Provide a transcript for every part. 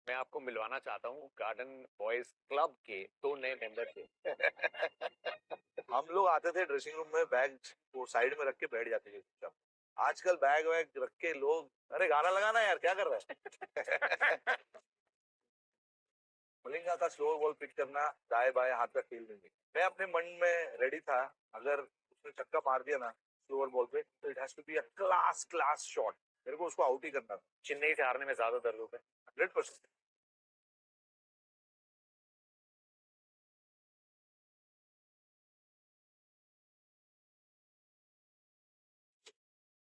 मैं आपको मिलवाना चाहता हूँ गार्डन बॉयज क्लब के दो नए मेंबर से। हम लोग आते थे ड्रेसिंग रूम में, बैग वो साइड में रख के बैठ जाते थे चुपचाप। आजकल बैग वैग रख के लोग, अरे गाना लगाना यार, क्या कर रहा है? मलिंगा का स्लो बॉल पिक करना, दाएं बाएं हाथ का खेल देंगे। मैं अपने मन में रेडी था, अगर उसने छक्का मार दिया ना स्लोअर बॉल पे, तो it has to be a class class shot. मेरे को उसको आउट ही करना था। चेन्नई से हारने में ज्यादा दर्द होता है। 100%।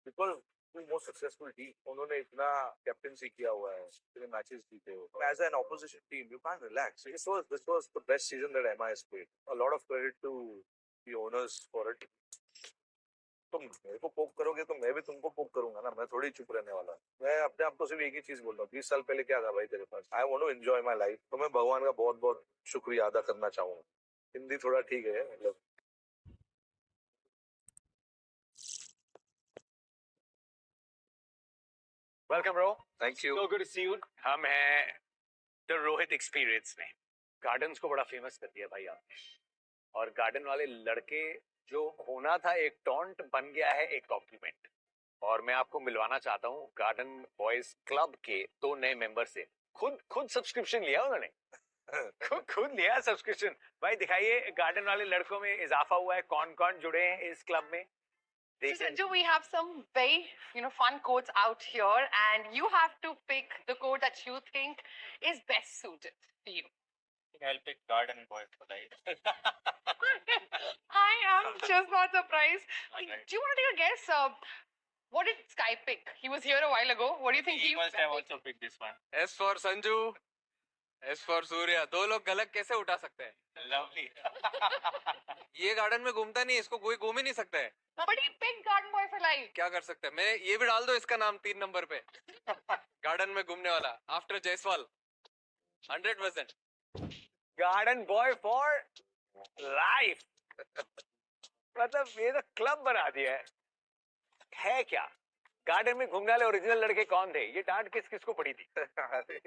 बिकॉज मोस्ट सक्सेसफुल टीम, उन्होंने इतना कैप्टनसी किया हुआ है, इतने मैचेस जीते हो as an opposition team, you can relax. This was the best season that MI has played. A lot of credit to the owners for it. तुम मेरे को पोक करोगे तो मैं भी तुमको पोक करूंगा ना, मैं थोड़ी चुप रहने वाला। मैं अपने आप को सिर्फ एक ही चीज बोल रहा हूँ, 20 साल पहले क्या था भाई तेरे पास? I want to enjoy my life. तो मैं भगवान का बहुत बहुत शुक्रिया अदा करना चाहूंगा। हिंदी थोड़ा ठीक है मतलब। Welcome bro. Thank you. So good to see you. हम हैं द रोहित एक्सपीरियंस में। गार्डन्स को बड़ा फेमस कर दिया भाई आपने। और गार्डन वाले लड़के जो होना था एक टॉन्ट बन गया है एक कॉम्प्लीमेंट। और मैं आपको मिलवाना चाहता हूँ गार्डन बॉयज क्लब के दो नए मेंबर से। खुद खुद सब्सक्रिप्शन लिया उन्होंने। खुद लिया सब्सक्रिप्शन। भाई दिखाइए गार्डन वाले लड़कों में इजाफा हुआ है, कौन कौन जुड़े हैं इस क्लब में। So, Sanju, we have some very, fun quotes out here, and you have to pick the quote that you think is best suited to you. I'll pick Garden Boy for life. I am just not surprised. Do you want to take a guess? What did Sky pick? He was here a while ago. What do you think He must have also picked this one. S for Sanju, S for Surya. दो लोग गलत कैसे उठा सकते हैं? Lovely. ये garden में घूमता नहीं, इसको कोई घूम ही नहीं सकता है। But he picked Garden Boy for life. क्या कर सकते हैं? मैं ये भी डाल दो इसका नाम 3 नंबर पे। गार्डन में घूमने वाला after Jaiswal 100%। Garden boy for life. मतलब ये तो क्लब बना दिया है क्या? गार्डन में घूमने वाले ओरिजिनल लड़के कौन थे? ये डांट किस किस को पड़ी थी? अरे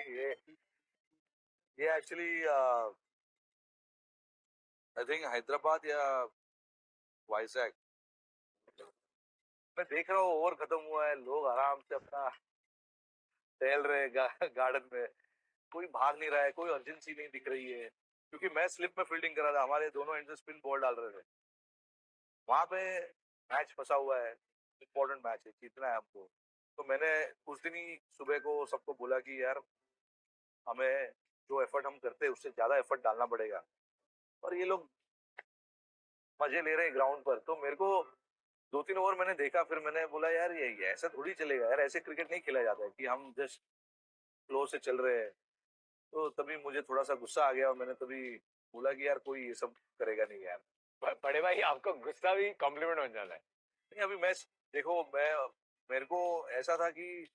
ये एक्चुअली आई थिंक हैदराबाद या वाइजैक। मैं देख रहा हूँ ओवर खत्म हुआ है, लोग आराम से अपना टहल रहे गार्डन में। कोई भाग नहीं रहा है, कोई अर्जेंसी नहीं दिख रही है, क्योंकि मैं स्लिप में फील्डिंग कर रहा था, हमारे दोनों एंड से स्पिन बॉल डाल रहे थे। वहां पे मैच फंसा हुआ है, इम्पोर्टेंट मैच है, जीतना है हमको। तो मैंने उस दिन ही सुबह को सबको बोला कि यार हमें जो एफर्ट हम करते हैं उससे ज्यादा एफर्ट डालना पड़ेगा। और ये लोग मजे ले रहे हैं ग्राउंड पर। तो मेरे को 2-3 ओवर मैंने देखा, फिर मैंने बोला यार ये ऐसा थोड़ी चलेगा यार, ऐसे क्रिकेट नहीं खेला जाता है कि हम जस्ट फ्लो से चल रहे हैं। तो तभी मुझे थोड़ा सा गुस्सा आ गया और मैंने तभी बोला कि यार कोई ये सब करेगा नहीं यार। बड़े भाई आपको गुस्सा भी कॉम्प्लीमेंट बन जाता है। नहीं, अभी मैच देखो, मेरे को ऐसा था कि,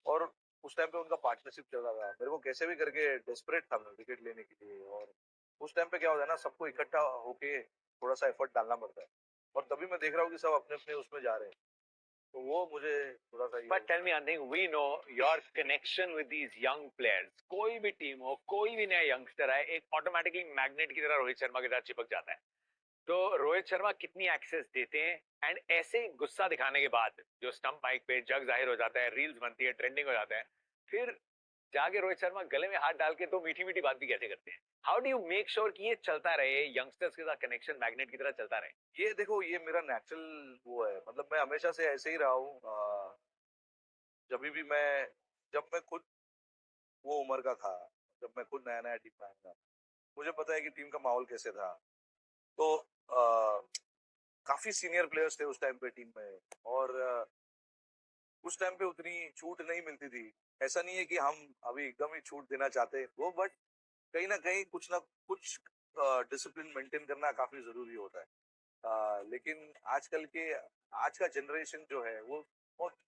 और उस टाइम पे उनका पार्टनरशिप चल रहा था, मेरे को कैसे भी करके डेस्परेट था मैं विकेट लेने के लिए। और उस टाइम पे क्या होता है ना, सबको इकट्ठा होके थोड़ा सा एफर्ट डालना पड़ता है। और तभी मैं देख रहा हूँ कि सब अपने अपने उसमें जा रहे हैं, तो वो मुझे थोड़ा सा But tell me one thing, we know your connection with these young players. कोई भी टीम हो, कोई भी नया यंगस्टर आए, एक ऑटोमेटिकली मैग्नेट की तरह रोहित शर्मा के साथ चिपक जाता है। तो रोहित शर्मा कितनी एक्सेस देते हैं, एंड ऐसे गुस्सा दिखाने के बाद जो स्टंप माइक पे जग जाहिर हो जाता है, रील्स बनती है, ट्रेंडिंग हो जाता है, फिर जाके रोहित शर्मा गले में हाथ डाल के तो मीठी मीठी बात भी कैसे करते हैं? How do you make sure कि ये चलता रहे, यंगस्टर्स के साथ कनेक्शन मैग्नेट की तरह चलता रहे? ये देखो, ये मेरा नेचुरल वो है, मतलब मैं हमेशा से ऐसे ही रहा हूँ। जब मैं खुद वो उम्र का था, जब मैं खुद नया नया टीम में आया था, मुझे पता है कि टीम का माहौल कैसे था। तो काफी सीनियर प्लेयर्स थे उस टाइम पे टीम में, और उस टाइम पे उतनी छूट नहीं मिलती थी। ऐसा नहीं है कि हम अभी एकदम ही छूट देना चाहते हैं वो, बट कहीं ना कहीं कुछ ना कुछ डिसिप्लिन मेंटेन करना काफी जरूरी होता है। लेकिन आज का जनरेशन जो है वो बहुत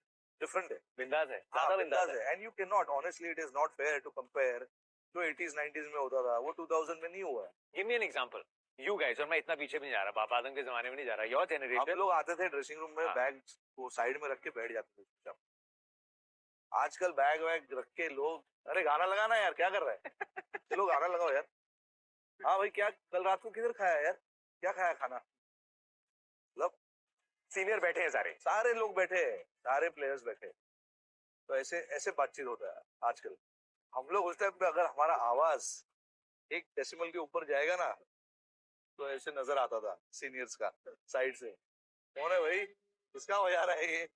डिफरेंट है, बिंदास है, ज्यादा ज्यादा बिंदास बिंदास है। है। And you can not, honestly it is not fair to compare जो 80s 90s में होता था वो 2000 में नहीं हुआ है। Give me an example, you guys. और मैं इतना पीछे भी नहीं जा रहा, बाबा आदम के जमाने में नहीं जा रहा, योर हम जनरेशन। लोग आते थे ड्रेसिंग रूम में, हाँ। बैग को साइड में रख के बैठ जाते थे चुपचाप। आजकल बैग वैग रख के लोग, अरे गाना लगाना यार, क्या कर रहा है? चलो गाना लगाओ यार। हाँ भाई, क्या कल रात को किधर खाया यार, क्या खाया खाना? मतलब सीनियर बैठे हैं सारे। सारे लोग बैठे हैं, सारे प्लेयर्स बैठे हैं। तो ऐसे ऐसे बातचीत होता है आजकल। हम लोग उस टाइम पे अगर हमारा आवाज एक डेसिमल के ऊपर जाएगा ना, तो ऐसे नजर आता था सीनियर्स का साइड से, कौन है भाई, किसका बजा रहा है ये?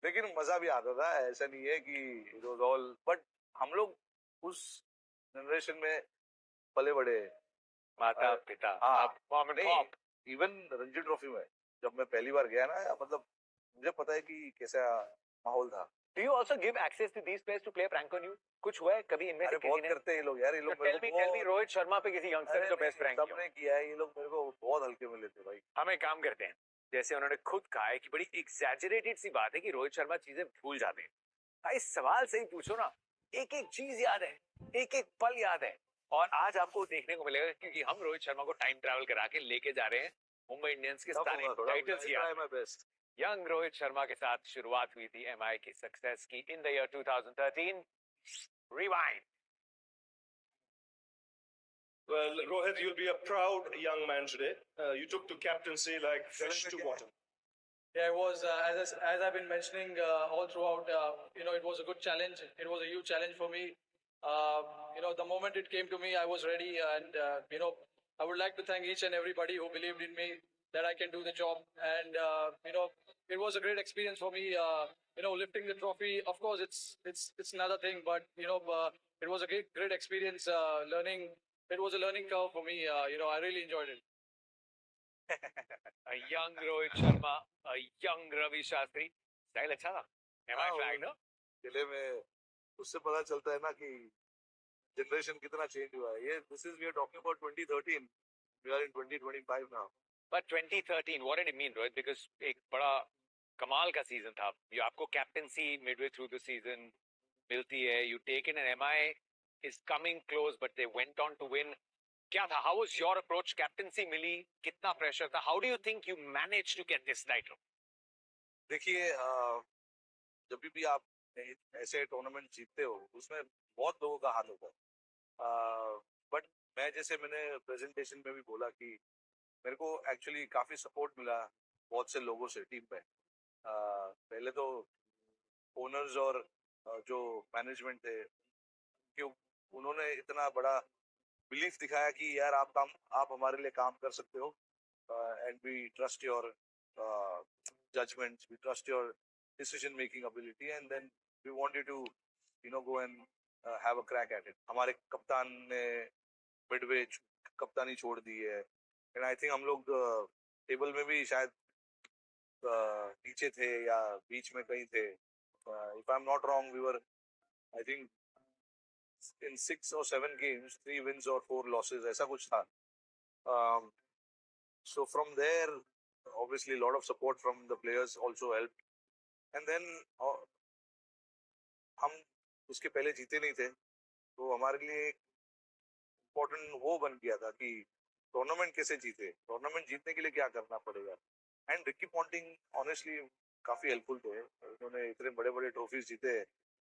लेकिन मजा भी आता था, ऐसा नहीं है कि इट वाज ऑल, बट हम लोग उस जनरेशन में पले बड़े। माता पिता हाँ, अब मॉम एंड नहीं, पॉप। इवन रणजी ट्रॉफी में जब मैं पहली बार गया ना, मतलब मुझे पता है कि कैसा माहौल था। Do you also give access to these players to play prank on you? कुछ हुआ है कभी इनमें से अरे किसी बहुत ने? करते हैं ये लोग यार, ये लोग टेल मी रोहित शर्मा पे किसी यंगस्टर ने जो बेस्ट प्रैंक किया हो। सबने किया है, ये लोग मेरे को बहुत हल्के में लेते भाई। हम एक काम करते हैं, जैसे उन्होंने खुद कहा है कि बड़ी एग्जैजरेटेड सी बात है कि रोहित शर्मा चीजें भूल जाते हैं। भाई सवाल से ही पूछो ना, एक एक चीज याद है, एक एक पल याद है। और आज आपको देखने को मिलेगा क्योंकि हम रोहित शर्मा को टाइम ट्रैवल करा के लेके जा रहे हैं मुंबई इंडियंस के टाइटल्स की याद। यंग रोहित शर्मा के साथ शुरुआत हुई थी एमआई की सक्सेस की in the year 2013। Rewind. Well, Rohit, you'll be a proud young man today. You took to captaincy like fish to water. Yeah, it was as I've been mentioning all throughout. It was a good challenge. It was a huge challenge for me. The moment it came to me, I was ready, and I would like to thank each and everybody who believed in me that I can do the job. And it was a great experience for me. Lifting the trophy. Of course, it's another thing, but it was a great experience. Learning. It was a learning curve for me. I really enjoyed it. A young Rohit Sharma, a young Ravi Shastri. Style अच्छा था। Am I flagged, no? खेले में उससे पता चलता है ना कि जनरेशन कितना चेंज हुआ है। ये this is we are talking about 2013, we are in 2025 now. But 2013, what did it mean, Rohit? Because एक बड़ा कमाल का सीजन था। ये आपको captaincy midway through the season मिलती है। You take in an MI is coming close, but they went on to win. क्या था? How was your approach? Captaincy मिली, कितना प्रेशर था? How do you think you managed to get this title? देखिए, जब भी आप ऐसे टूर्नामेंट जीतते हो, उसमें बहुत लोगों का हाथ होता है। बट मैंने प्रेजेंटेशन में भी बोला कि मेरे को एक्चुअली काफी सपोर्ट मिला बहुत से लोगों से टीम में। पहले तो ओनर्स और जो मैनेजमेंट थे, क्यों उन्होंने इतना बड़ा बिलीफ दिखाया कि यार आप हमारे लिए काम कर सकते हो, and we trust your judgments, we trust your decision making ability, and then we want you to go and have a crack at it. हमारे कप्तान ने मिडवे कप्तानी छोड़ दी है, एंड आई थिंक हम लोग टेबल में भी शायद नीचे थे या बीच में कहीं थे। If I am not wrong, we were I think in 6 or 7 games, 3 wins or 4 losses, ऐसा कुछ था। So from there, obviously, a lot of support from the players also helped. And then हम उसके पहले जीते नहीं थे, तो हमारे लिए इम्पोर्टेंट वो बन गया था कि टूर्नामेंट कैसे जीते, टूर्नामेंट जीतने के लिए क्या करना पड़ेगा। एंड रिकी पॉन्टिंग ऑनेस्टली काफी हेल्पफुल थे। उन्होंने इतने बड़े बड़े ट्रॉफीज जीते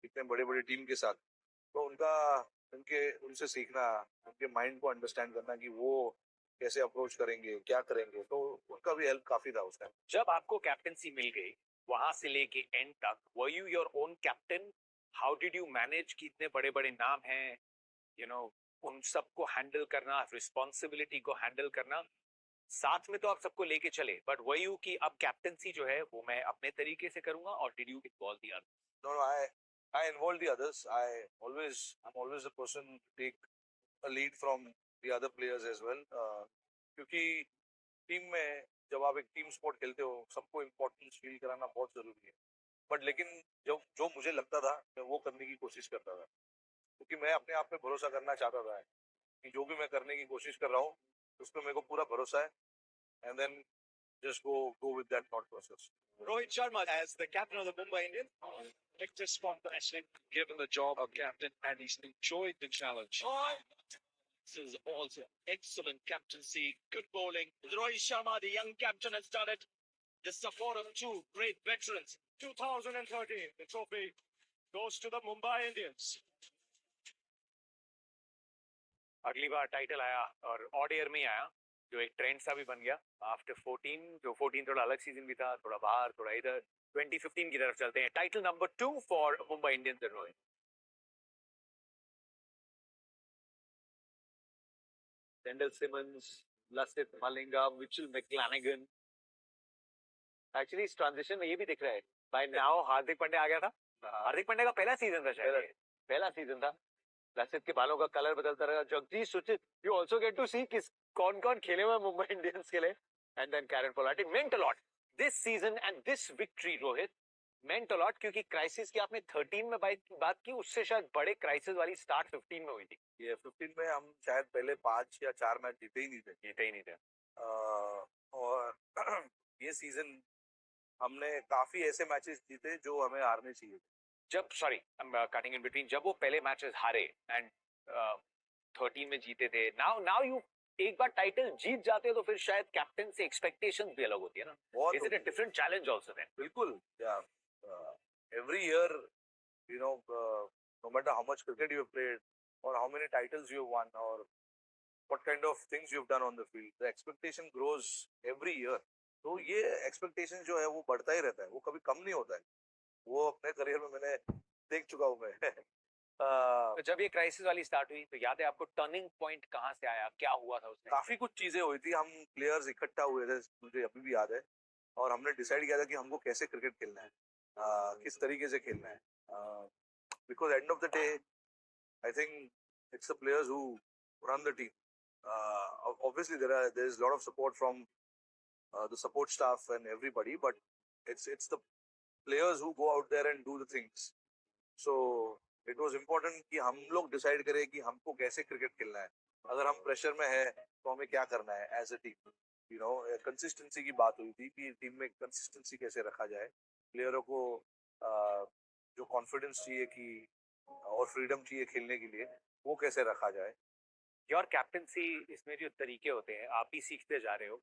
इतने बड़े बड़े टीम के साथ, तो उनसे सीखना, उनके माइंड को अंडरस्टैंड करना कि वो कैसे अप्रोच करेंगे, क्या करेंगे, तो उनका भी हेल्प काफी था उस टाइम। जब आपको कैप्टेंसी मिल गई वहां से लेके एंड तक, were you your own captain? How did you manage कि इतने बड़े बड़े नाम हैं, उन सबको हैंडल करना, रिस्पॉन्सिबिलिटी को हैंडल करना? साथ में तो आप सबको लेके चले, बट वर यू कि अब कैप्टेंसी जो है वो मैं अपने तरीके से करूंगा, और did you involve the others? No, I involve the others. I'm always the person to take a lead from the other players as well. क्योंकि टीम में जब आप एक टीम स्पोर्ट खेलते हो, सबको इम्पोर्टेंस फील कराना बहुत जरूरी है। बट लेकिन जो मुझे लगता था, मैं वो करने की कोशिश करता था, क्योंकि मैं अपने आप पे भरोसा करना चाहता था कि जो भी मैं करने की कोशिश कर रहा हूँ उस पर मेरे को पूरा भरोसा है, and then just go with that thought process. Rohit Sharma, as the captain of the Mumbai Indians, picked his spot to Ashwin, given the job of captain, and he's enjoyed the challenge. This is also excellent captaincy, good bowling. Rohit Sharma, the young captain, has done it. The support of two great veterans 2013. The trophy goes to the Mumbai Indians. अगली बार title आया और odd year में ही आया, जो एक trend सा भी बन गया आफ्टर 14, जो 14 थोड़ा अलग सीजन भी था, थोड़ा बाहर थोड़ा इधर। 2015 की तरफ चलते हैं। Title number 2 for Mumbai Indians and Rohit. Wendell Simmons, Lasith Malinga, Mitchell McClanahan. Actually इस ट्रांजिशन में ये भी दिख रहा है, बाय नाउ हार्दिक पांड्या आ गया था। हार्दिक पांड्या का पहला सीजन था शायद, पहला सीजन था। लसित के बालों का कलर बदलता रहा। Jagadish Suchith, you also get to see किस कौन कौन खेले हुए मुंबई इंडियंस के लिए। And then Kieron Pollard meant a lot this season and this victory Rohit meant a lot, क्योंकि क्राइसिस की आपने 13 में बात की, उससे शायद बड़े क्राइसिस वाली स्टार्ट 15 में हुई थी। ये 15 में हम शायद पहले 5 या 4 मैच जीते ही नहीं थे। और ये सीजन हमने काफी ऐसे मैचेस जीते जो हमें हारने चाहिए। जब सॉरी कटिंग इन बिटवीन, जब वो पहले मैचेस हारे एंड 13 में जीते थे, नाउ यू एक बार टाइटल जीत जाते हो तो फिर शायद कैप्टन से एक्सपेक्टेशंस भी अलग होती है ना। Is it a different challenge also then? बिल्कुल, या every year you know no matter how much cricket you have played or how many titles you have won or what kind of things you have done on the field, the expectation grows every year. तो ये expectation जो है वो बढ़ता ही रहता है, वो कभी कम नहीं होता है। वो अपने करियर में मैंने देख चुका हूँ मैं। तो जब ये क्राइसिस वाली स्टार्ट हुई तो याद है आपको टर्निंग पॉइंट कहाँ से आया, क्या हुआ था उसमें? काफी कुछ चीजें हुई थी, हम प्लेयर्स इकट्ठा हुए थे, मुझे अभी भी याद है, और हमने डिसाइड किया था कि हमको कैसे क्रिकेट खेलना है, किस तरीके से खेलना है। Because end of the day I think it's the players who run the team. obviously there is a lot of support from the support staff and everybody, but it's the players who go out there and do the things. So it was important कि हम लोग decide करें कि हमको कैसे cricket खेलना है, अगर हम प्रेशर में है तो हमें क्या करना है as a team. You know consistency की बात हुई थी कि टीम में कंसिस्टेंसी कैसे रखा जाए, प्लेयरों को जो कॉन्फिडेंस चाहिए कि और फ्रीडम चाहिए खेलने के लिए, वो कैसे रखा जाए। योर कैप्टनसी, इसमें जो तरीके होते हैं आप ही सीखते जा रहे हो,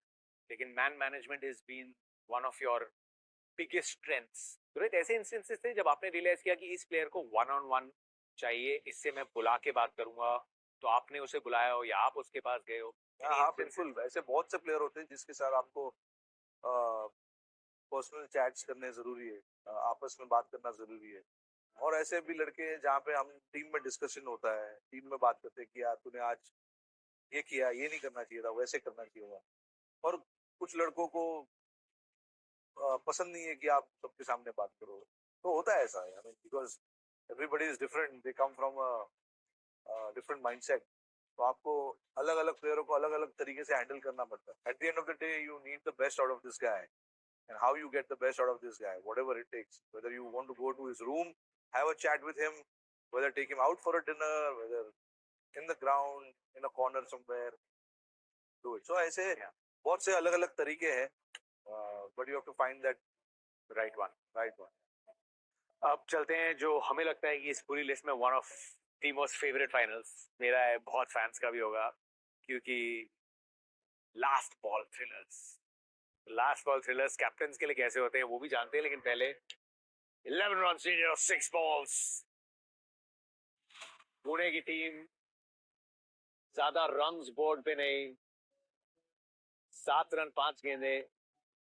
लेकिन man management is been one of your biggest strengths. Rohit, ऐसे इंस्टेंसेस थे जब आपने रियलाइज किया कि इस प्लेयर को 1-on-1 चाहिए, इससे मैं बुला के बात करूंगा, तो आपने उसे बुलाया हो या आप उसके पास गए हो? हाँ बिल्कुल, ऐसे बहुत से प्लेयर होते हैं जिसके साथ आपको पर्सनल चैट्स करने जरूरी है, आपस में बात करना जरूरी है। और ऐसे भी लड़के हैं जहाँ पे हम टीम में डिस्कशन होता है, टीम में बात करते हैं कि यार तूने आज ये किया, ये नहीं करना चाहिए था, वैसे करना चाहिए था। और कुछ लड़कों को पसंद नहीं है कि आप सबके सामने बात करो, तो होता है ऐसा, because everybody is different, they come from a different mindset. तो आपको अलग अलग प्लेयरों को अलग अलग तरीके से हैंडल करना पड़ता है। At the end of the day you need the best out of this guy, and how you get the best out of this guy, whatever it takes, whether you want to go to his room, have a chat with him, whether take him out for a dinner, whether in the ground, in a corner somewhere, do it. So ऐसे बहुत से अलग अलग तरीके हैं, but you have to find that right one. अब चलते हैं जो हमें लगता है कि इस पूरी लिस्ट में one of the most favourite finals मेरा है, बहुत फैंस का भी होगा, क्योंकि लास्ट बॉल थ्रिलर्स कैप्टन्स के लिए कैसे होते हैं वो भी जानते हैं, लेकिन पहले 11 runs needed of 6 balls। Pune की टीम ज्यादा रन्स बोर्ड पे नहीं, 7 रन 5 गेंदे।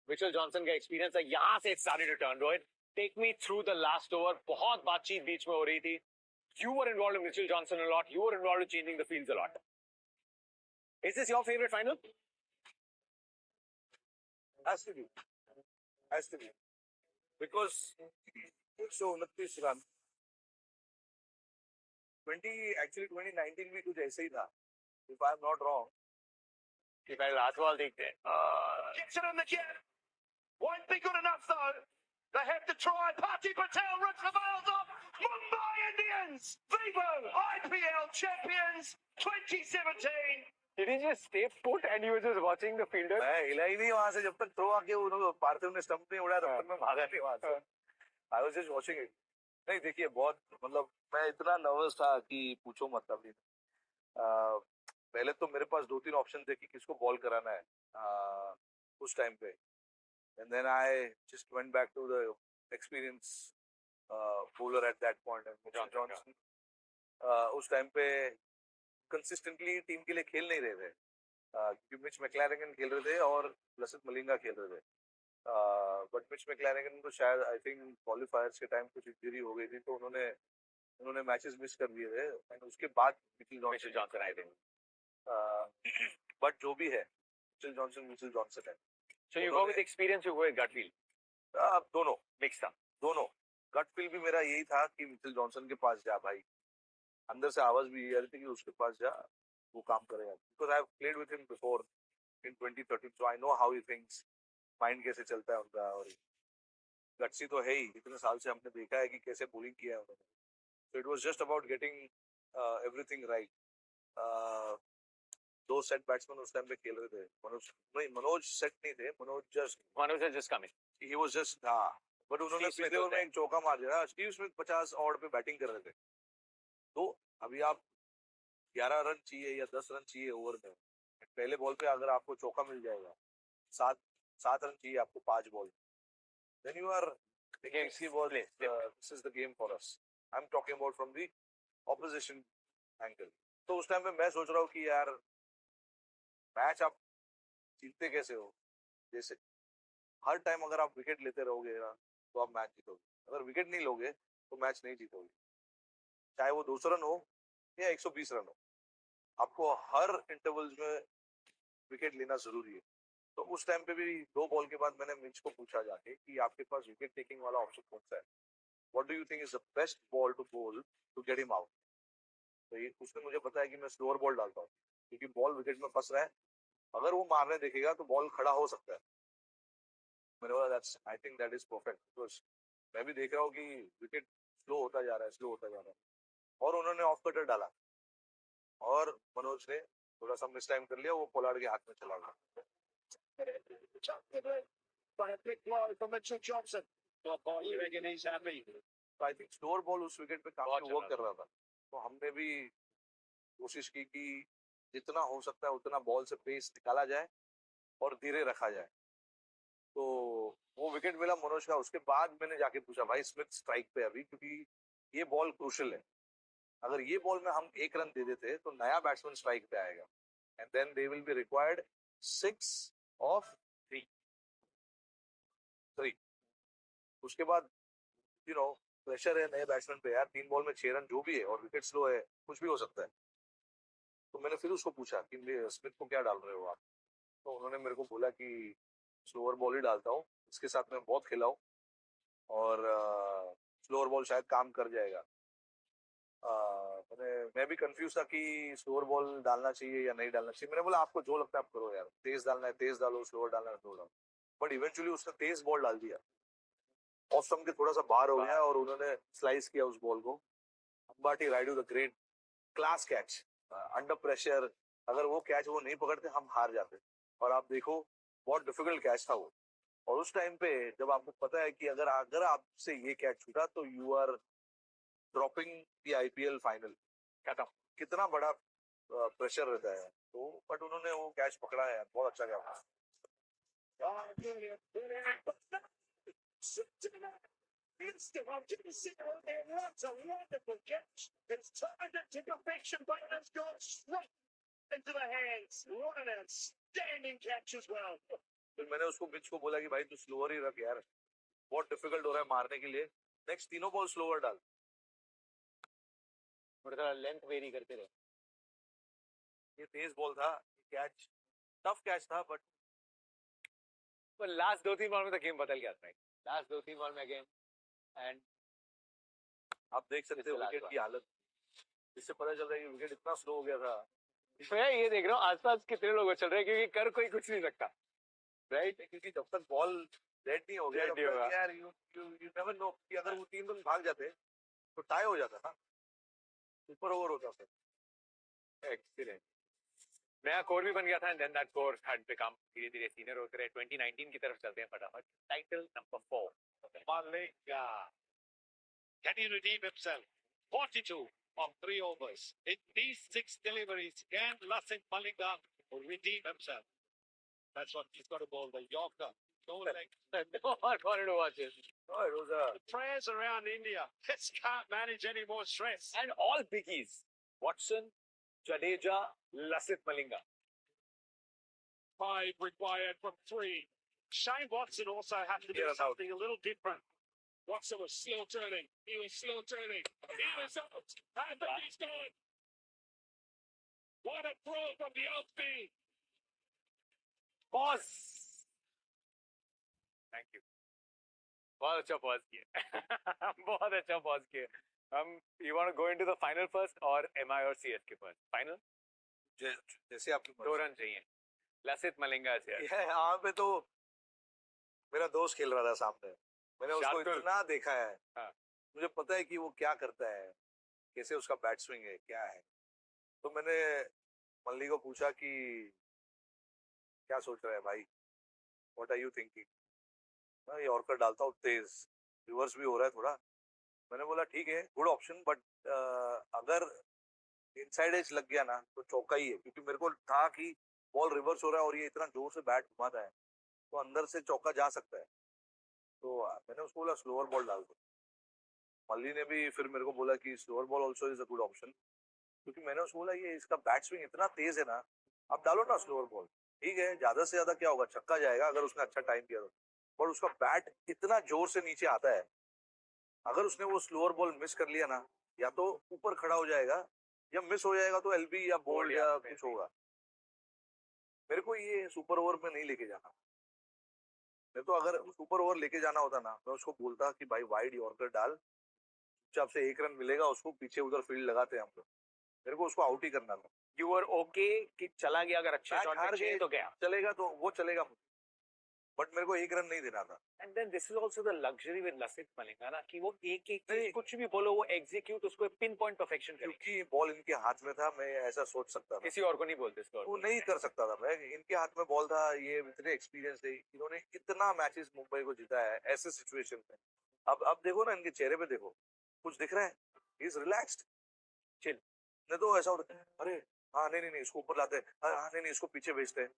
मिचेल जॉनसन का एक्सपीरियंस है, यहां से started to turn. Rohit, take me through the last over. बहुत बातचीत बीच में हो रही थी, you were involved with Mitchell Johnson a lot, you were involved with changing the fields a lot. Is this your favorite final? Has to be, because 129 run 2019 भी कुछ ऐसे ही था, if I am not wrong। कि पहले last ball देखते हैं। Gets it in the jet. Won't be good enough though. They have to try. Pati Patel rips the balls off. Mumbai Indians, Vivo IPL champions 2017. Did he just stay put and he was just watching the fielder? मैं हिला ही नहीं वहां से, जब तक throw आके उन्होंने पार्थिव ने स्टंप नहीं उड़ाया तब तक मैं भागा नहीं वहां से। I was just watching it. नहीं देखिए, बहुत मतलब मैं इतना नर्वस था कि पूछो मत अभी। पहले तो मेरे पास 2-3 ऑप्शन थे कि किसको बॉल कराना है उस टाइम पे, and then I just went back to the experience bowler at that point, Johnson, Johnson उस टाइम पे कंसिस्टेंटली टीम के लिए खेल नहीं रहे थे, क्योंकि मिच मैक्लैरेगन खेल रहे थे और लसिथ मलिंगा खेल रहे थे। बट मिच मैक्लैरेगन को शायद आई थिंक क्वालिफायर्स के टाइम कुछ इंजरी हो गई थी, तो उन्होंने मैचेस मिस कर दिए थे, एंड उसके बाद Mitchell Johnson, I think. But जो भी है, मिचेल जॉनसन है। So you go with experience, you go with gut feel. दोनों Mixed up. दोनों गट फील भी मेरा यही था कि मिचेल जॉनसन के पास जा भाई, अंदर से आवाज भी ये आ रही थी कि उसके पास जा, वो काम करेगा, because I have played with him before in 2013, so I know how he thinks, mind कैसे चलता है उनका, और गट्सी तो है ही, इतने साल से हमने देखा है कि कैसे बॉलिंग किया है उन्होंने। So it was just about getting everything right. दो सेट बैट्समैन उस टाइम पे खेल रहे थे, मनोज सेट नहीं थे, Manoj has just come in. He was just, हाँ, बट उन्होंने Steve Smith पिछले ओवर होता में है। एक चौका मार दिया। स्टीव स्मिथ 50 ऑड पे बैटिंग कर रहे थे, तो अभी आप 11 रन चाहिए या 10 रन चाहिए ओवर में, पहले बॉल पे अगर आपको चौका मिल जाएगा, 7 रन चाहिए आपको 5 ball, then you are thinking he was this is the game for us. I'm talking about from the opposition angle. तो उस टाइम पे मैं सोच रहा हूँ कि यार मैच आप जीतते कैसे हो, जैसे हर टाइम अगर आप विकेट लेते रहोगे ना तो आप मैच जीतोगे, अगर विकेट नहीं लोगे तो मैच नहीं जीतोगे, चाहे वो 200 रन हो या 120 रन हो, आपको हर इंटरवल्स में विकेट लेना जरूरी है। तो उस टाइम पे भी 2 बॉल के बाद मैंने मिच को पूछा जाके कि आपके पास विकेट टेकिंग वाला ऑप्शन कौन सा है, what do you think is the best ball to bowl to get him out. तो ये उसने मुझे बताया कि मैं स्लोअर बॉल डालता हूँ, क्योंकि बॉल विकेट में फंस रहा है, अगर वो मारने देखेगा तो बॉल खड़ा हो सकता है। मैंने बोला that's, I think that is perfect, because मैं भी देख रहा हूँ कि विकेट स्लो होता जा रहा है, और उन्होंने ऑफ कटर डाला और मनोज ने थोड़ा सा मिस टाइम कर लिया, वो पोलार्ड के हाथ में चला गया। By a big blow from Mitchell Johnson. Well, boy, you reckon he's happy? तो आई थिंक स्लोअर बॉल उस विकेट पे बहुत काफी चल वर्क कर रहा था, तो हमने भी कोशिश की कि जितना हो सकता है उतना बॉल से पेस निकाला जाए और धीरे रखा जाए। तो वो विकेट मिला मनोज का, उसके बाद मैंने जाके पूछा भाई स्मिथ स्ट्राइक पे अभी, क्योंकि ये बॉल क्रूशियल है, अगर ये बॉल में हम 1 रन दे देते तो नया बैट्समैन स्ट्राइक पे आएगा, and then they will be required 6 of 3। उसके बाद यू नो प्रेशर है नए बैट्समैन पे, यार 3 बॉल में 6 रन जो भी है और विकेट स्लो है, कुछ भी हो सकता है। तो मैंने फिर उसको पूछा कि स्मिथ को क्या डाल रहे हो आप, तो उन्होंने मेरे को बोला कि स्लोअर बॉल ही डालता हूँ, इसके साथ मैं बहुत खेला हूँ और स्लोअर बॉल शायद काम कर जाएगा। मैं भी कंफ्यूज था कि स्लोअर बॉल डालना चाहिए या नहीं डालना चाहिए। मैंने बोला आपको जो लगता है आप करो यार, तेज डालना है तेज डालो, स्लोअर डालना है स्लोअर डालो। बट इवेंचुअली उसने तेज बॉल डाल दिया, ऑफ स्टंप के थोड़ा सा बाहर हो गया और उन्होंने स्लाइस किया उस बॉल को। Ambati Rayudu the great class catch under pressure, अगर वो कैच वो नहीं पकड़ते हम हार जाते, और आप देखो बहुत डिफिकल्ट कैच था वो। और उस टाइम पे जब आपको पता है कि अगर आपसे ये कैच छूटा तो you are dropping the IPL final, कितना बड़ा प्रेशर रहता है। तो बट उन्होंने वो कैच पकड़ा है, बहुत अच्छा catch. Oh, brilliant, brilliant. What a wonderful catch. It's turned into perfection, but it's gone straight into the hands. What an outstanding catch as well. फिर मैंने उसको पिच को बोला कि भाई तू स्लोअर ही रख यार, बहुत डिफिकल्ट हो रहा है मारने के लिए, नेक्स्ट 3 बॉल स्लोअर डाल, थोड़ा लेंथ वेरी करते रहे। ये तेज बॉल था, कैच टफ कैच था, बट पर लास्ट 2-3 बॉल में तो गेम बदल गया था, लास्ट 2-3 बॉल में अगेन, एंड आप देख सकते हो विकेट की हालत, इससे पता चल रहा है कि विकेट इतना स्लो हो गया था। मैं ये देख रहा हूँ आसपास कितने लोग चल रहे हैं, क्योंकि कर कोई कुछ नहीं सकता, राइट, क्योंकि जब तक बॉल रेड नहीं हो गया Red नहीं होगा। यार यू नेवर नो कि अगर वो 3 रन भाग जाते तो टाई हो जाता था, सुपर ओवर होता था। एक्सीलेंट, नया कोर भी बन गया था, and then that core had become धीरे-धीरे सीनियर होते रहे। 2019 की तरफ चलते हैं फटाफट, title number 4 Malinga. Can he redeem himself? 42 of 3 overs. In these 6 deliveries, can Lasith Malinga redeem himself? That's what he's got to bowl, the Yorker. No leg. No, I wanted to watch it. No, it was a The prayers around India just can't manage any more stress. And all biggies. Watson, Jadeja, Lasith Malinga. 5 required from 3. Shane Watson also had to do Yeah, no. something a little different. Watson was slow turning. He was slow turning. He was out. And he's gone. What a throw from the outfield. Pause. Thank you. बहुत अच्छा pause किए. बहुत अच्छा pause किए. You want to go into the final first or MI or CSK first? Final? जैसे आपकी 2 run चाहिए. Lasith Malinga से. यहाँ पे तो मेरा दोस्त खेल रहा था सामने. मैंने उसको शार्दुल. इतना देखा है. हाँ. मुझे पता है कि वो क्या करता है, कैसे उसका बैट स्विंग है, क्या है. तो मैंने मल्ली को पूछा कि क्या सोच रहा है भाई, व्हाट आर यू थिंकिंग. मैं यॉर्कर डालता हूँ तेज, रिवर्स भी हो रहा है थोड़ा. मैंने बोला ठीक है, गुड ऑप्शन, बट अगर इनसाइड एज लग गया ना तो चौका ही है, क्योंकि मेरे को था कि बॉल रिवर्स हो रहा है और ये इतना जोर से बैट घुमाता है तो अंदर से चौका जा सकता है. तो मैंने उसको बोला स्लोअर बॉल डाल दो. मल्ली ने भी फिर मेरे को बोला कि slower ball also is a good option, क्योंकि मैंने उसको बोला ये इसका बैट स्विंग इतना तेज है ना, आप डालो ना स्लोअर बॉल. ठीक है, ज्यादा से ज्यादा क्या होगा, छक्का जाएगा अगर उसने अच्छा टाइम किया तो. पर उसका बैट इतना जोर से नीचे आता है, अगर उसने वो स्लोअर बॉल मिस कर लिया ना, या तो ऊपर खड़ा हो जाएगा या मिस हो जाएगा तो एलबी या बोल्ड या कुछ होगा. मेरे को ये सुपर ओवर में नहीं लेके जाना. मैं तो अगर सुपर ओवर लेके जाना होता ना, मैं उसको बोलता कि भाई वाइड यॉर्कर डाल, चुपचाप से 1 रन मिलेगा उसको, पीछे उधर फील्ड लगाते हैं हम लोग. मेरे को उसको आउट ही करना था. You were okay कि चला गया, अगर अच्छे Match शॉट हार में चाहिए गए. तो गया. चलेगा तो वो चलेगा, बट मेरे को 1 रन नहीं देना था. And then this is also the luxury with Lasith Malinga ना, कि वो एक एक नहीं. चीज कुछ भी बोलो वो एग्जीक्यूट उसको पिन पॉइंट परफेक्शन करेंगे. क्योंकि बॉल इनके हाथ में था, मैं ऐसा सोच सकता था. किसी और को नहीं बोलते इसको. वो नहीं कर सकता था. मैं इनके हाथ में बॉल था, ये इतने एक्सपीरियंस है, इन्होंने कितना मैचेस मुंबई को जीता है ऐसे सिचुएशन में. अब देखो ना, इनके चेहरे पे देखो, कुछ दिख रहा है. He is relaxed, chill. नहीं तो ऐसा होता है, अरे हाँ नहीं इसको ऊपर लाते हैं, हाँ नहीं इसको पीछे भेजते हैं.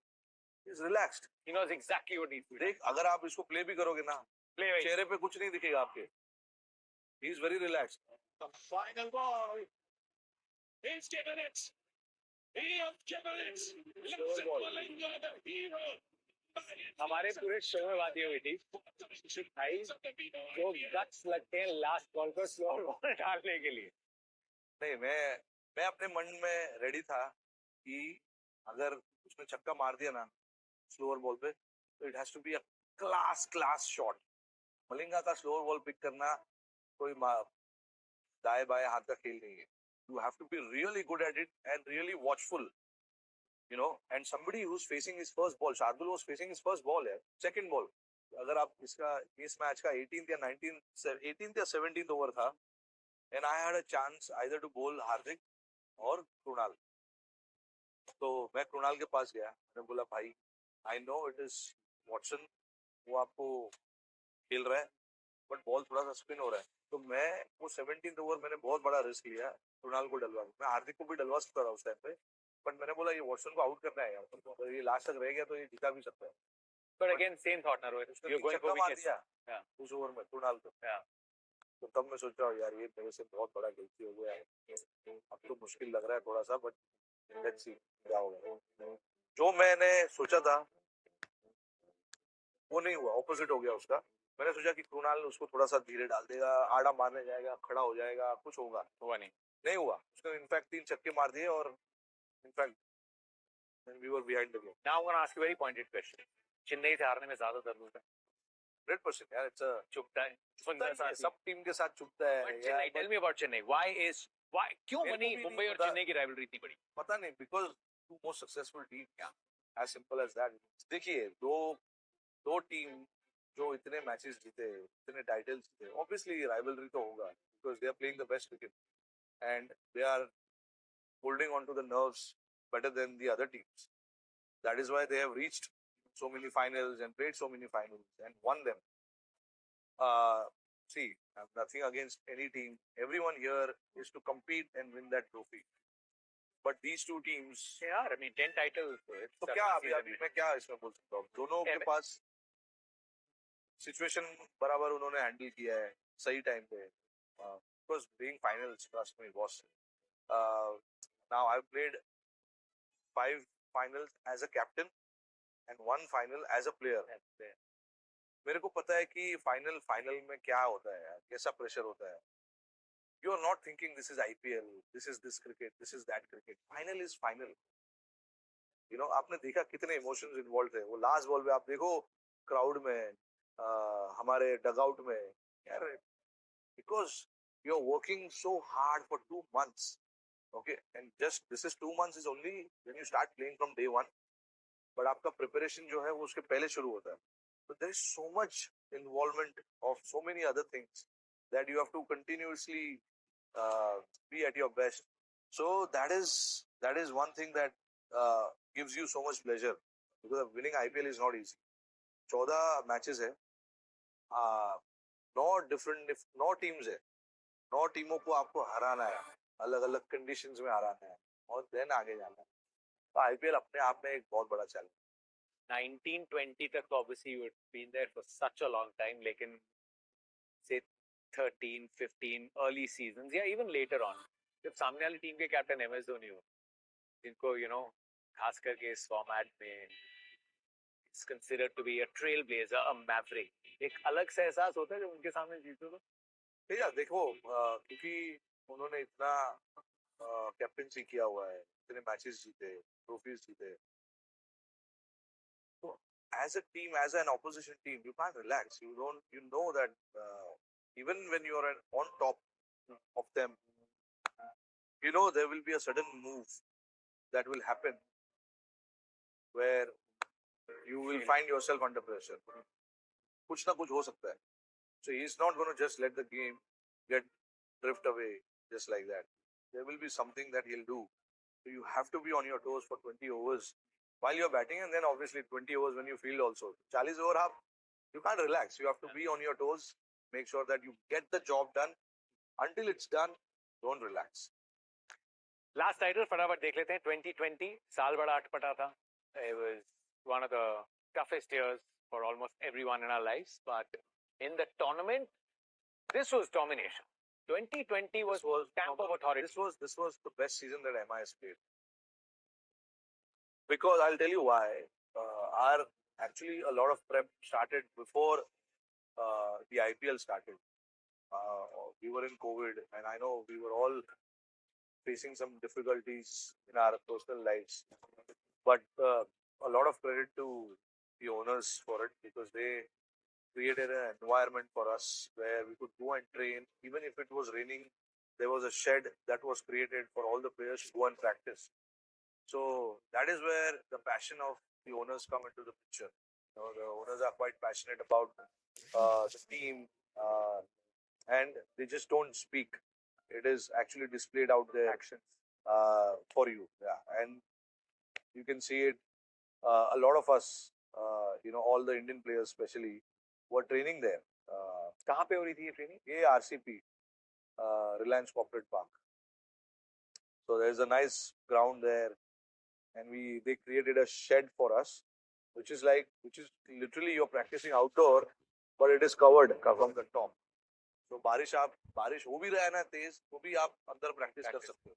He is relaxed. He knows exactly what needs to be done. देख, अगर आप इसको प्ले भी करोगे ना, Play right. चेहरे पे कुछ नहीं दिखेगा आपके. He is very relaxed. The final ball. He's given it. He has given it. Lasith Malinga, the hero. हमारे पूरे शो में बात ये हुई थी भाई, जो गट्स लगते हैं लास्ट बॉल पर स्लोअर बॉल डालने के लिए. नहीं, मैं अपने मन में रेडी था कि अगर उसने छक्का मार दिया ना स्लोअर बॉल पे, तो it has to be a class shot. Malinga का स्लोअर बॉल पिक करना कोई दाएं बाएं हाथ का खेल नहीं है. You have to be really good at it and really watchful, you know, and somebody who's facing his first ball. Shardul was facing his first ball है, second ball. अगर आप इस मैच का 18th या 17th ओवर था, and I had a chance either to bowl हार्दिक और कृणाल. तो मैं कृणाल के पास गया, मैंने बोला भाई, I know it is Watson, वो आपको खेल रहा है, बट बॉल थोड़ा सा स्पिन हो रहा है. तो मैं वो 17th ओवर मैंने बहुत बड़ा रिस्क लिया कृणाल को डलवा. मैं हार्दिक को भी डलवा सकता था उस टाइम पे, बट मैंने बोला ये वॉटसन को आउट करना है यार, तो ये लास्ट तक रह गया तो ये जीता भी सकता है. But again same thought ना रोहित, उसने you're going छक्का for मार wickets. दिया Yeah. उस ओवर में कृणाल को. Yeah. तो तब मैं सोच रहा हूँ यार ये मेरे से बहुत बड़ा गलती हो गया है. अब तो मुश्किल लग रहा है थोड़ा सा, बट लेट्स सी क्या होगा. जो मैंने सोचा था वो नहीं हुआ, ऑपोजिट हो गया उसका. मैंने सोचा कि कृणाल उसको थोड़ा सा धीरे डाल देगा, आड़ा मारने जाएगा, खड़ा हो जाएगा, कुछ होगा. हुआ नहीं. नहीं हुआ. उसने इनफैक्ट 3 छक्के मार दिए और in fact we were behind the game. Now I'm going to ask you a very pointed question. Chennai से हारने में ज्यादा दर्द होता है. 100% यार, it's a चुभता है. सब टीम के साथ चुभता है. But Chennai, tell me about Chennai. Why क्यों मेरे को बनी भी मुंबई नहीं और पता. चेन्नई की rivalry इतनी बड़ी? पता नहीं, because two most successful team, as simple as that. देखिए, दो टीम जो इतने मैचेस जीते, इतने टाइटल्स जीते, obviously rivalry तो होगा, because they are playing the best cricket and they are holding on to the nerves better than the other teams. That is why they have reached so many finals and played so many finals and won them. See, I have nothing against any team. Everyone here is to compete and win that trophy. But these two teams, यार, I mean 10 titles. तो क्या अभी मैं क्या इसमें बोल सकता हूँ. दोनों के पास सिचुएशन बराबर उन्होंने हैंडल किया है सही टाइम पे. Because being finals, trust me, boss. Now I've played 5 finals as a captain and 1 final as a player. मेरे को पता है कि फाइनल में क्या होता है, कैसा प्रेशर होता है. You are not thinking this is IPL, this is this cricket, this is that cricket. Final is final. You know, आपने देखा कितने इमोशंस इन्वॉल्व थे. वो लास्ट बॉल पे आप देखो क्राउड में, हमारे डगआउट में, यार, because you are working so hard for 2 months. Okay, and just this is 2 months is only when you start playing from day one. But आपका preparation जो है वो उसके पहले शुरू होता है. So there is so much involvement of so many other things that you have to continuously be at your best. So that is one thing that gives you so much pleasure, because winning IPL is not easy. 14 matches है, 9 teams है, 9 टीमों को आपको हराना है, अलग अलग conditions में हराना है और देन आगे जाना है. तो IPL अपने आप में एक बहुत बड़ा चैलेंज. 1920 तक तो obviously you had been there for such a long time, लेकिन say 13, 15 early seasons या even later on, जब सामने वाली टीम के कैप्टन MS धोनी हो, जिनको खास करके इस फॉर्मेट में it's considered to be a trailblazer, a maverick, एक अलग सा एहसास होता है जब उनके सामने जीतो तो. भैया देखो, क्योंकि उन्होंने इतना कैप्टनसी किया हुआ है, इतने मैचेस जीते, ट्रॉफीज जीते, तो as a team, as an opposition team, you can't relax. You know that even when you are on top of them, you know there will be a sudden move that will happen where you will find yourself under pressure. कुछ ना कुछ हो सकता है. So he's not going to just let the game get drift away just like that. There will be something that he'll do. So you have to be on your toes for 20 overs while you're batting, and then obviously 20 overs when you field also. 40 over up, you can't relax. You have to be on your toes. Make sure that you get the job done. Until it's done, don't relax. Last title फटाफट देख लेते हैं. 2020 साल बड़ा अटपटा था. It was one of the toughest years for almost everyone in our lives, but in the tournament, this was domination. 2020 was stamp of authority. This was the best season that MI has played. Because I'll tell you why. Actually a lot of prep started before the IPL started. We were in COVID, and I know we were all facing some difficulties in our personal lives. But a lot of credit to the owners for it, because they created an environment for us where we could go and train. Even if it was raining, there was a shed that was created for all the players to go and practice. So that is where the passion of the owners come into the picture. The owners are quite passionate about the team, and they just don't speak. It is actually displayed out there for you. Yeah, and you can see it. A lot of us, all the Indian players especially, were training there. कहाँ पे हो रही थी ये training? ये RCP, Reliance Corporate Park. So there's a nice ground there, and they created a shed for us, which is literally you're practicing outdoor, but it is covered from the top. So बारिश हो भी रहा है ना तेज, तो भी आप अंदर practice कर सकते हो.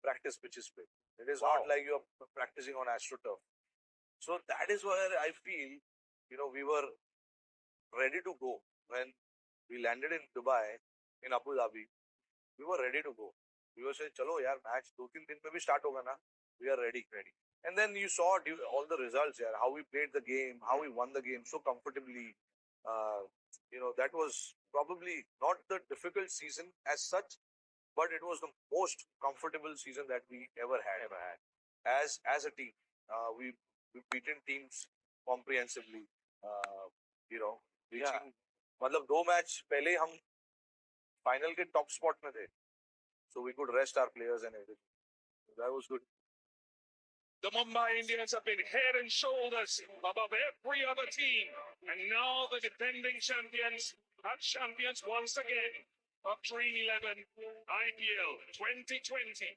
Practice pitches पे. It is not like you're practicing on AstroTurf. So that is where I feel, we were ready to go. When we landed in Dubai, in Abu Dhabi, we were ready to go. We were saying, chalo yaar, match 2-3 दिन में भी start होगा ना, we are ready. And then you saw all the results here, how we played the game, how we won the game so comfortably. That was probably not the difficult season as such, but it was the most comfortable season that we ever had. As a team, we've beaten teams comprehensively. मतलब 2 match पहले हम final के top spot में थे, so we could rest our players and everything. That was good. The Mumbai Indians have been head and shoulders above every other team, and now the defending champions are champions once again of Dream 11 IPL 2020.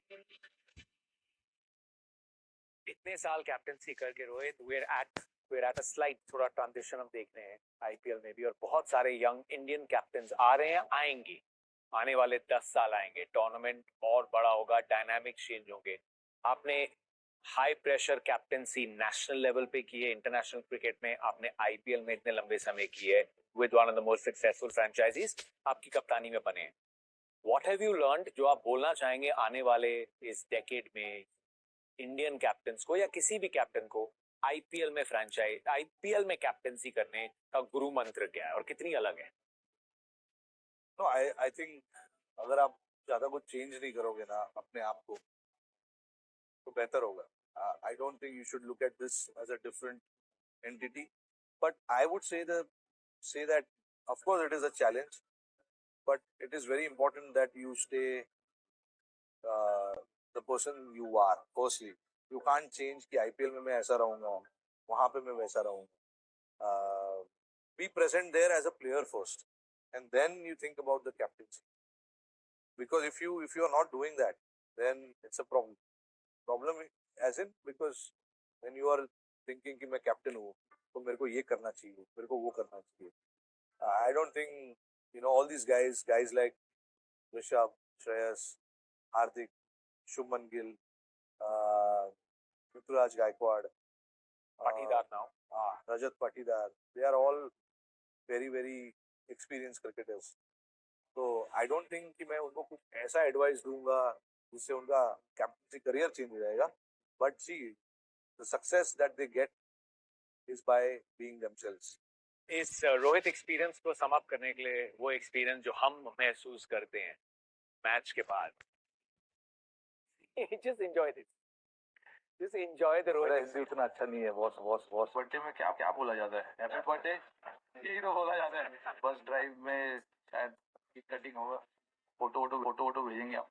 इतने साल captaincy करके Rohit, we're at we're at a slight थोड़ा transition हम देख रहे हैं IPL में भी, और बहुत सारे यंग इंडियन कैप्टन्स आ रहे हैं, आएंगे, आने वाले 10 साल आएंगे, टूर्नामेंट और बड़ा होगा, डायनामिक चेंज होंगे। आपने high pressure captaincy national level पे की है, इंटरनेशनल क्रिकेट में आपने आईपीएल में इतने लंबे समय की है, with one of the most successful franchises आपकी कप्तानी में बने हैं। व्हाट हैव यू लर्नड जो आप बोलना चाहेंगे आने वाले इस डेकेड में इंडियन कैप्टन्स को या किसी भी कैप्टन को, आईपीएल में आईपीएल में कैप्टनसी करने का गुरु मंत्र क्या है और कितनी अलग है? नो, आई थिंक अगर आप ज्यादा कुछ चेंज नहीं करोगे ना अपने आप को तो बेहतर होगा। I don't think you should look at this as a different entity, but I would say that of course it is a challenge, but it is very important that you stay the person you are. Firstly, you can't change कि IPL में मैं ऐसा रहूँगा, वहाँ पे मैं वैसा रहूँगा. Be present there as a player first, and then you think about the captaincy. Because if you are not doing that, then it's a problem. Problem as in because when you are thinking कि मैं captain हूँ, तो मेरे को ये करना चाहिए, मेरे को वो करना चाहिए. I don't think all these guys like Rishabh, Shreyas, Hardik, Shubman Gill, Ruturaj Gaikwad, Patidar now, Rajat Patidar, they are all very very experienced cricketers. So I don't think कि मैं उनको कुछ ऐसा एडवाइस दूंगा जिससे उनका कैप्टनसी करियर चेंज हो जाएगा. But see, the success that they get is by being themselves. इस रोहित एक्सपीरियंस को सम अप करने के लिए वो एक्सपीरियंस जो हम महसूस करते हैं मैच के बाद, just enjoy this, just enjoy the Rohit experience. उतना अच्छा नहीं है. बॉस बर्थडे में क्या बोला जाता है? हैप्पी बर्थडे यही तो बोला जाता है. बस ड्राइव में शायद केक कटिंग होगा, फोटो भेजेंगे आप.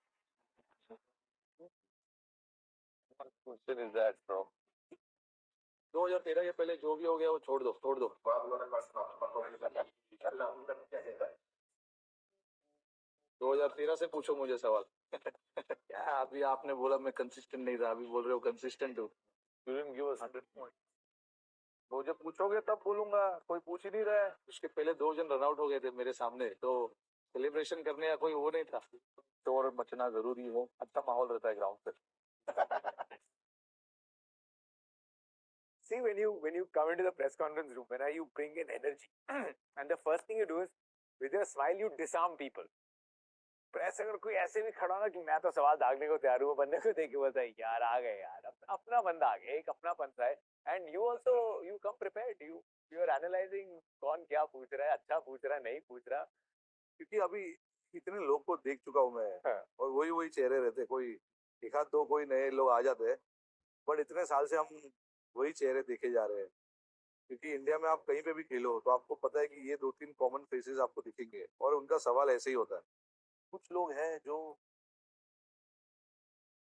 Question is that bro. 2013 के पहले जो भी हो गया वो छोड़ दो. 2013 से पूछो मुझे सवाल. क्या अभी आपने बोला मैं कंसिस्टेंट नहीं था, अभी बोल रहे हो कंसिस्टेंट हूँ. Give us 100 point. वो जब पूछोगे तब बोलूंगा. कोई पूछ ही नहीं रहा है. उसके पहले 2 जन रन आउट हो गए थे मेरे सामने, तो सेलिब्रेशन करने का कोई वो नहीं था. शोर मचना जरूरी हो, अच्छा माहौल रहता है ग्राउंड पे. See, when you come into the press conference room, when you bring in energy, and the first thing you do is, with your smile, you disarm people. Press अगर कोई ऐसे भी खड़ा ना कि मैं तो सवाल दागने को तैयार हूँ, बंदे को देख के बोलता है यार आ गए यार, अपना बंदा आ गया, एक अपना पंथा है. And you also you come prepared, you are analysing कौन क्या पूछ रहा है, अच्छा पूछ रहा है, नहीं पूछ रहा. क्योंकि अभी इतने लोग को देख चुका हूँ मैं, और वही चेहरे रहते. कोई एक आध दो कोई नए लोग आ जाते हैं, बट इतने साल से हम वही चेहरे देखे जा रहे हैं. क्योंकि इंडिया में आप कहीं पे भी खेलो तो आपको पता है कि ये 2-3 कॉमन फेसेस आपको दिखेंगे, और उनका सवाल ऐसे ही होता है. कुछ लोग हैं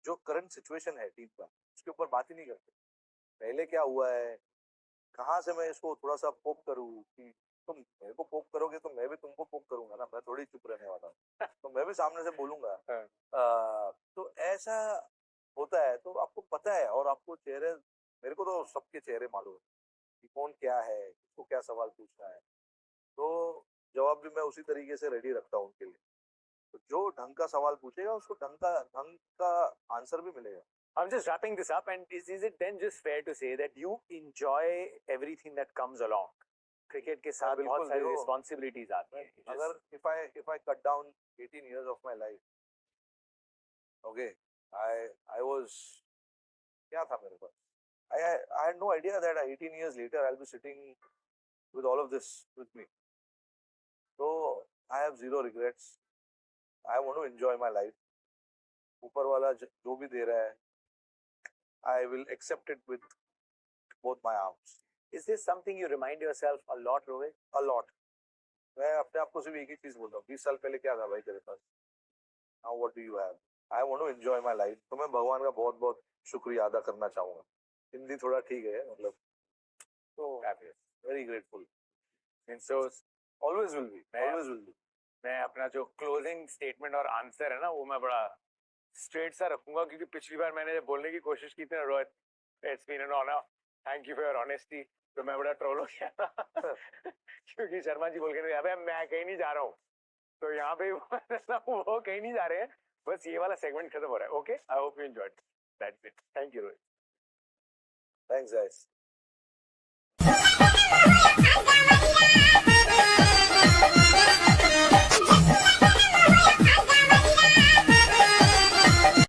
जो करंट सिचुएशन है टीम का, उसके ऊपर बात ही नहीं करते. पहले क्या हुआ है, कहाँ से मैं इसको थोड़ा सा पोक करूँ, कि तुम मेरे को पोक करोगे तो मैं भी तुमको पोक करूंगा ना. मैं थोड़ी चुप रहने वाला हूँ. तो मैं भी सामने से बोलूंगा. तो ऐसा होता है. तो आपको पता है, और आपको चेहरे, मेरे को तो सबके चेहरे मालूम है कि कौन क्या है, किसको क्या सवाल पूछना है. तो जवाब भी मैं उसी तरीके से रेडी रखता हूँ उनके लिए. तो जो ढंग का सवाल पूछेगा उसको ढंग का आंसर भी मिलेगा. I'm just wrapping this up, and is it then just fair to say that you enjoy everything that comes along? Cricket के साथ बहुत सारी responsibilities आती हैं. अगर if I cut down 18 years of my life, okay, I was, क्या था मेरे पास? I had no idea that 18 years later I'll be sitting with all of this with me. So I have zero regrets. I want to enjoy my life. ऊपर वाला जो भी दे रहा है, I will accept it with both my arms. Is this something you remind yourself a lot, Rohit? A lot. मैं अपने आप को सिर्फ एक ही चीज बोलता हूँ, 20 साल पहले क्या था भाई तेरे पास? Now what do you have? I want to enjoy my life. तो मैं भगवान का बहुत बहुत शुक्रिया अदा करना चाहूँगा. हिंदी थोड़ा ठीक है, मतलब. So very grateful. And so always will be. Always will be. मैं अपना जो क्लोजिंग स्टेटमेंट और आंसर है ना, वो मैं बड़ा स्ट्रेट सा रखूंगा, क्योंकि पिछली बार मैंने बोलने की कोशिश की थी ना, Rohit, it's been an honour, thank you for your honesty, तो मैं बड़ा ट्रोल हो गया क्योंकि शर्मा जी बोल के अबे मैं कहीं नहीं जा रहा हूँ, तो यहाँ पे वो कहीं नहीं जा रहे हैं, बस ये वाला सेगमेंट खत्म हो रहा है. Okay, I hope you enjoyed. That's it. Thank you Rohit. Thanks, guys.